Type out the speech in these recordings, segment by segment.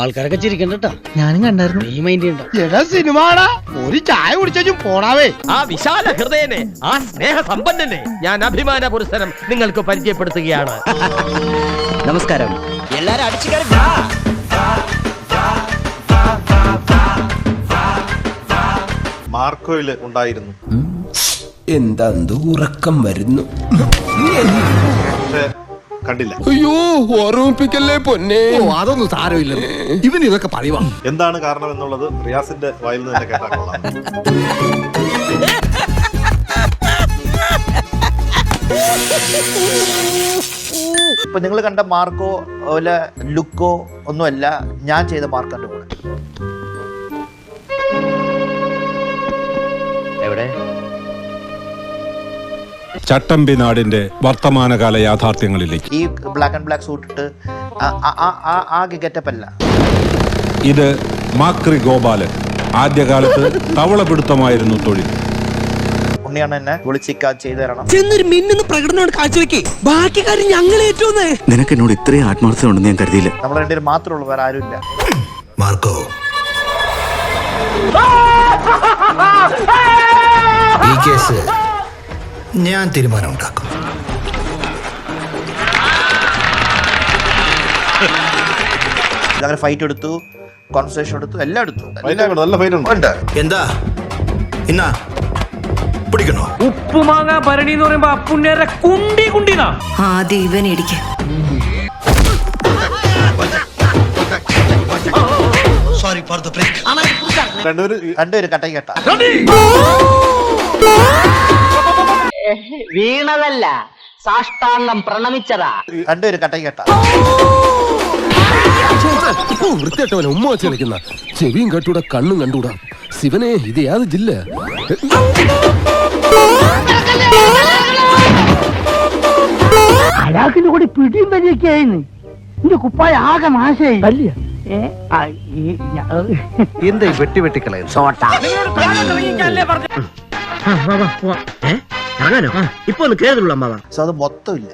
ആൾക്കാരൊക്കെ ചിരിക്കണ്ടട്ടാ. ഞാനും കണ്ടായിരുന്നു. നീ മൈൻഡ് ചെയ്യണ്ട. സിനിമാടാ ഒരു ചായ കുടിച്ചു പോടാവേ. ആ വിശാല ഹൃദയനെ, ആ സ്നേഹ സമ്പന്നനെ ഞാൻ അഭിമാന പുരസ്സരം നിങ്ങൾക്ക് പരിചയപ്പെടുത്തുകയാണ്. നമസ്കാരം. എല്ലാരും അടിച്ചു കയറി. മാർക്കോയില് ഉണ്ടായിരുന്നു. എന്താ ഉറക്കം വരുന്നു. പക്ഷെ കണ്ടില്ല. അയ്യോ ഓർമ്മിപ്പിക്കല്ലേ പൊന്നെ. അതൊന്നും സാരമില്ല, ഇവന് ഇതൊക്കെ പറയുവാ. എന്താണ് കാരണം എന്നുള്ളത് റിയാസിന്റെ വായിൽ നിന്ന് തന്നെ കേട്ടാൽ കൊള്ളാം. ഇപ്പൊ നിങ്ങൾ കണ്ട മാർക്കോ പോലെ ലുക്കോ ഒന്നുമല്ല ഞാൻ ചെയ്ത മാർക്കോന്റെ കൂടെ. എവിടെ? ചട്ടമ്പി നാടിന്റെ വർത്തമാനകാല യാഥാർത്ഥ്യങ്ങളിലേക്ക്. ഈ ബ്ലാക്ക് ആൻഡ് ബ്ലാക്ക് സൂട്ട് ഇട്ട് ആകെ ഗെറ്റപ്പ് അല്ല. ഇത് മാക്രി ഗോപാലൻ. ആദ്യകാലത്ത് തവളപിടുത്തമായിരുന്നു തൊഴിൽ. ഉണ്ണിയാണ് എന്നെ വിളിച്ചിക്കാ ചെയ്തു തരണം. പ്രകടനമാണ് കാഴ്ചവെക്ക്. ബാക്കി കാര്യം ഞങ്ങൾ ഏറ്റവും. നിനക്ക് എന്നോട് ഇത്രയും ആത്മാർത്ഥത ഉണ്ടെന്ന് ഞാൻ കരുതിയില്ല. നമ്മൾ രണ്ടുപേരും മാത്രമേ ഉള്ളൂ, വേറെ ആരുമില്ല. മാർക്കോ, ഈ കേസ് ഞാൻ തീരുമാനം ഉണ്ടാക്കും. അങ്ങനെ ഫൈറ്റ് എടുത്തു, കോൺവെർസേഷൻ എടുത്തു, എല്ലാം എടുത്തു. നല്ല ഫൈറ്റ് ഉണ്ട്. എന്താ ഇന്നാ പിടിക്കണോ? ഉപ്പുമാങ്ങ ഭരണി എന്ന് പറയുമ്പോ അപ്പുണ്ണേരെ കുണ്ടി കുണ്ടിനാ. ആദ്യം ഇവൻ ഇടിക്കും. രണ്ടുപേരും കട്ട കേട്ട. വീണതല്ല, സാഷ്ടാംഗം പ്രണമിച്ചതാ. രണ്ടുപേരും കട്ട കേട്ട. വൃത്തിയായിട്ടവനെ ഉമ്മ വെച്ച് കളിക്കുന്ന. ചെവിയും കെട്ടൂടാ, കണ്ണും കണ്ടൂടാ. ശിവനെ, ഇത് യാത് ജില്ല. അയാൾക്കിന്റെ കൂടി പിടിയും വലിയൊക്കെയായിരുന്നു. എന്റെ കുപ്പായ ആകെ നാശായി. എന്താ വെട്ടി വെട്ടിക്കളയുന്നു? ഇപ്പൊ ഒന്ന് കേറുള്ളൂ അമ്മാവ. സോ അത് മൊത്തം ഇല്ല,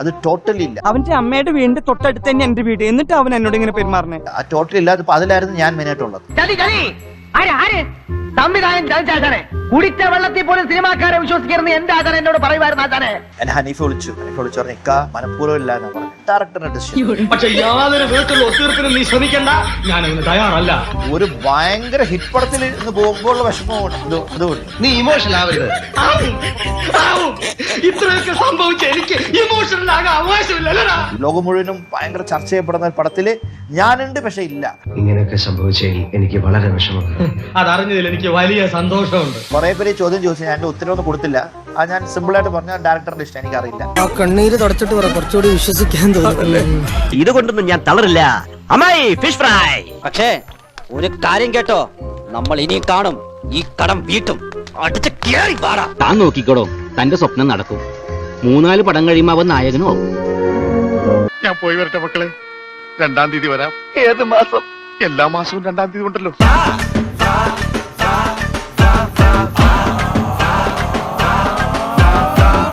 അത് ടോട്ടലി ഇല്ല. അവന്റെ അമ്മയുടെ വീടിന്റെ തൊട്ടടുത്ത് തന്നെ എന്റെ വീട്. എന്നിട്ട് അവൻ എന്നോട് ഇങ്ങനെ പെരുമാറണേ. ആ ടോട്ടലി ഇല്ലാതെ അതിലായിരുന്നു ഞാൻ മെയിനായിട്ടുള്ളത്. സംവിധാനം ചതിച്ചാച്ചാനെ. കുടിച്ച വെള്ളത്തിൽ പോലും സിനിമാക്കാരെ വിശ്വസിക്കരുന്ന് എന്റെ ആചാരം എന്നോട് പറയുമായിരുന്നു. ആചാനെ എന്നെ ഹനീഫ് വിളിച്ചു പറഞ്ഞു, ഇക്ക മനഃപൂർവ്വം ഇല്ല എന്ന് പറഞ്ഞു. ഡയറക്ടറിന്റെ ഡിസിഷൻ. പക്ഷെ യാതൊരു വിധത്തിലുള്ള ഒത്തുതീർപ്പിനും നീ ശ്രമിക്കണ്ട, ഞാൻ അതിന് തയ്യാറല്ല. ഒരു ഭയങ്കര ഹിറ്റ് പടത്തിൽ ഇന്ന് പോകുമ്പോഴുള്ള വിഷമമുണ്ട്. അതുകൊണ്ട് നീ ഇമോഷണൽ ആവരുത്. ഇത്രയൊക്കെ സംഭവിച്ച എനിക്ക് ഇമോഷണൽ ആകാൻ അവകാശമില്ലല്ലോ. ലോകം മുഴുവനും ഭയങ്കര ചർച്ച ചെയ്യപ്പെടുന്ന ഒരു പടത്തില് ഞാനുണ്ട്, പക്ഷെ ഇല്ല. ഇങ്ങനെയൊക്കെ സംഭവിച്ചതിൽ എനിക്ക് വളരെ വിഷമമുണ്ട്. അതറിഞ്ഞതിൽ എനിക്ക് വലിയ സന്തോഷമുണ്ട്. കുറെ പേര് ചോദ്യം ചോദിച്ചു, ഞാൻ ഉത്തരവൊന്നും കൊടുത്തില്ല. അത് ഞാൻ സിമ്പിൾ ആയിട്ട് പറഞ്ഞ ഡയറക്ടറുടെ ഇഷ്ടം എനിക്കറിയില്ല. ആ കണ്ണീര് തുടച്ചിട്ട് കുറച്ചുകൂടി വിശ്വസിക്കാൻ തോന്നുന്നില്ലേ? ഇതുകൊണ്ടൊന്നും ഞാൻ തളരില്ല. അമ്മായി ഫിഷ് ഫ്രൈ. പക്ഷേ ഒരു കാര്യം കേട്ടോ, നമ്മൾ ഇനി കാണും, ഈ കടം വീട്ടും. അടിച്ച് കേറി പാടാ. താൻ നോക്കിക്കോടോ, തന്റെ സ്വപ്നം നടക്കും. 3-4 പടം കഴിയുമ്പോ അവൻ നായകനും ആവും. ഞാൻ പോയി വരട്ടെ മക്കളെ. 2-ാം തീയതി വരാം. ഏത് മാസം? എല്ലാ മാസവും 2-ാം തീയതി ഉണ്ടല്ലോ.